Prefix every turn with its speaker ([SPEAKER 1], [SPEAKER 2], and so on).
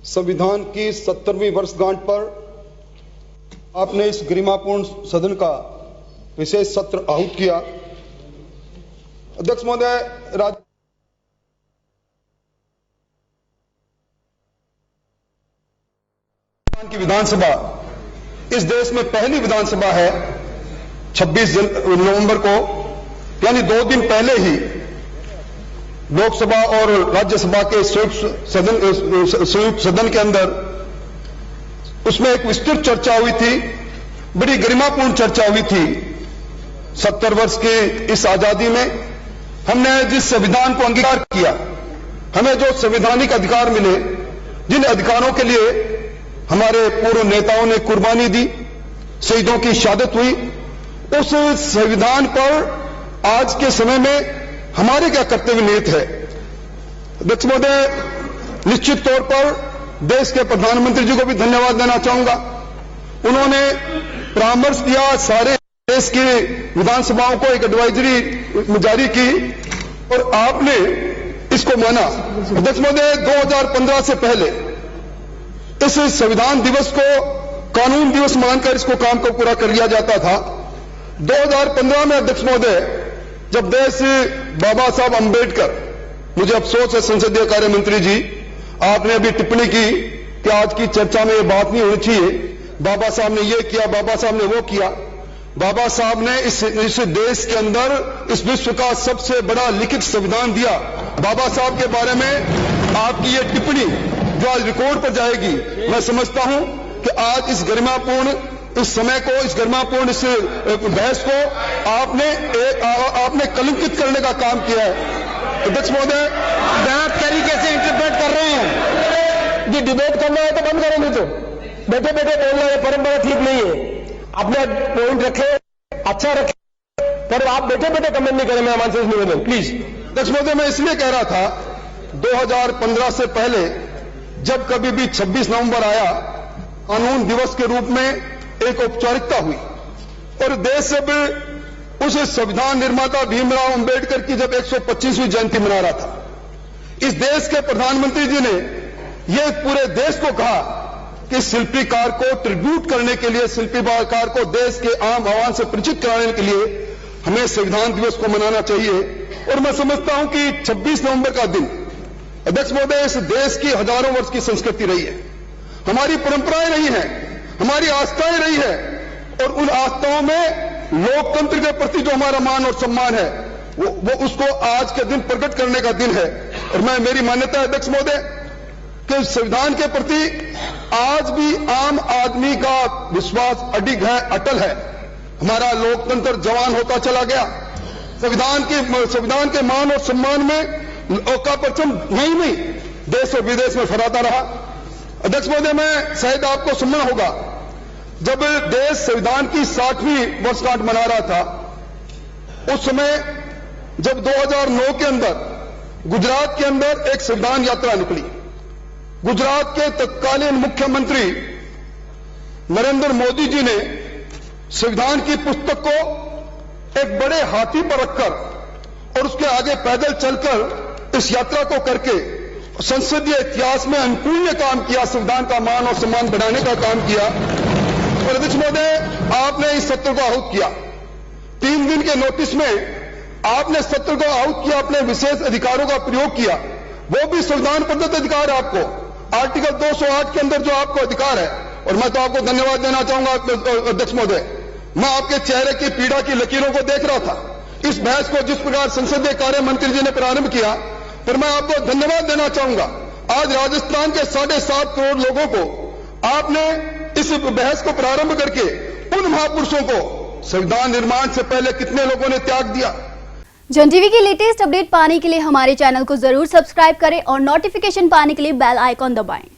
[SPEAKER 1] संविधान की 70वीं वर्षगांठ पर आपने इस गरिमापूर्ण सदन का विशेष सत्र आहूत किया। अध्यक्ष महोदय, राजस्थान की विधानसभा इस देश में पहली विधानसभा है। 26 नवंबर को यानी 2 दिन पहले ही लोकसभा और राज्यसभा के संयुक्त सदन के अंदर उसमें एक विस्तृत चर्चा हुई थी, बड़ी गरिमापूर्ण चर्चा हुई थी। 70 वर्ष की इस आजादी में हमने जिस संविधान को अंगीकार किया, हमें जो संवैधानिक अधिकार मिले, जिन अधिकारों के लिए हमारे पूर्व नेताओं ने कुर्बानी दी, शहीदों की शहादत हुई, उस संविधान पर आज के समय में हमारे क्या कर्तव्य निहित है। अध्यक्ष महोदय, निश्चित तौर पर देश के प्रधानमंत्री जी को भी धन्यवाद देना चाहूंगा। उन्होंने परामर्श दिया, सारे देश की विधानसभाओं को एक एडवाइजरी जारी की और आपने इसको माना। अध्यक्ष महोदय, 2015 से पहले इस संविधान दिवस को कानून दिवस मानकर इसको काम को पूरा कर लिया जाता था। 2015 में अध्यक्ष महोदय, जब देश बाबा साहब अंबेडकर, मुझे अफसोस है संसदीय कार्य मंत्री जी, आपने अभी टिप्पणी की कि आज की चर्चा में ये बात नहीं होनी चाहिए, बाबा साहब ने ये किया, बाबा साहब ने वो किया। बाबा साहब ने इस देश के अंदर इस विश्व का सबसे बड़ा लिखित संविधान दिया। बाबा साहब के बारे में आपकी ये टिप्पणी जो आज रिकॉर्ड पर जाएगी, मैं समझता हूं कि आज इस गरिमापूर्ण इस समय को, इस गरिमापूर्ण इस बहस को आपने कलंकित करने का काम किया है। अध्यक्ष महोदय,
[SPEAKER 2] गलत तरीके से इंटरप्रेट कर रहे हैं। जी, डिबेट करना है तो बंद करेंगे, तो बैठे बैठे बोलना है, परंपरा ठीक नहीं है। अपने पॉइंट रखे, अच्छा रखे, पर आप बैठे बैठे कमेंट नहीं करें। मैं मानसिक निवेदन, प्लीज।
[SPEAKER 1] अध्यक्ष महोदय, मैं इसलिए कह रहा था 2015 से पहले जब कभी भी 26 नवंबर आया, कानून दिवस के रूप में एक औपचारिकता हुई और देश सब उस संविधान निर्माता भीमराव अंबेडकर की जब 125वीं जयंती मना रहा था, इस देश के प्रधानमंत्री जी ने यह पूरे देश को कहा कि शिल्पीकार को ट्रिब्यूट करने के लिए, शिल्पीकार को देश के आम आवाम से परिचित कराने के लिए हमें संविधान दिवस को मनाना चाहिए। और मैं समझता हूं कि 26 नवंबर का दिन, अध्यक्ष महोदय, इस देश की हजारों वर्ष की संस्कृति रही है, हमारी परंपराएं रही हैं, हमारी आस्थाएं रही है, और उन आस्थाओं में लोकतंत्र के प्रति जो हमारा मान और सम्मान है, वो उसको आज के दिन प्रकट करने का दिन है। और मेरी मान्यता है अध्यक्ष महोदय कि संविधान के प्रति आज भी आम आदमी का विश्वास अडिग है, अटल है। हमारा लोकतंत्र जवान होता चला गया। संविधान के मान और सम्मान में का परचम नहीं देश और विदेश में फहराता रहा। अध्यक्ष महोदय, मैं शायद आपको सुनना होगा, जब देश संविधान की 60वीं वर्षगांठ मना रहा था, उस समय जब 2009 के अंदर गुजरात के अंदर एक संविधान यात्रा निकली, गुजरात के तत्कालीन मुख्यमंत्री नरेंद्र मोदी जी ने संविधान की पुस्तक को एक बड़े हाथी पर रखकर और उसके आगे पैदल चलकर इस यात्रा को करके संसदीय इतिहास में अनुकूल्य काम किया, संविधान का मान और सम्मान बढ़ाने का काम किया। और अध्यक्ष महोदय, आपने इस सत्र को आहूत किया। 3 दिन के नोटिस में आपने सत्र को आहूत किया, अपने विशेष अधिकारों का प्रयोग किया। वो भी संविधान प्रदत्त अधिकार है आपको, आर्टिकल 208 के अंदर जो आपको अधिकार है। और मैं तो आपको धन्यवाद देना चाहूंगा अध्यक्ष महोदय। मैं आपके चेहरे की पीड़ा की लकीरों को देख रहा था। इस बहस को जिस प्रकार संसदीय कार्य मंत्री जी ने प्रारंभ किया, फिर मैं आपको धन्यवाद देना चाहूंगा। आज राजस्थान के 7.5 करोड़ लोगों को आपने इस बहस को प्रारंभ करके उन महापुरुषों को संविधान निर्माण से पहले कितने लोगों ने त्याग दिया।
[SPEAKER 3] जन टीवी की लेटेस्ट अपडेट पाने के लिए हमारे चैनल को जरूर सब्सक्राइब करें और नोटिफिकेशन पाने के लिए बेल आइकॉन दबाएं।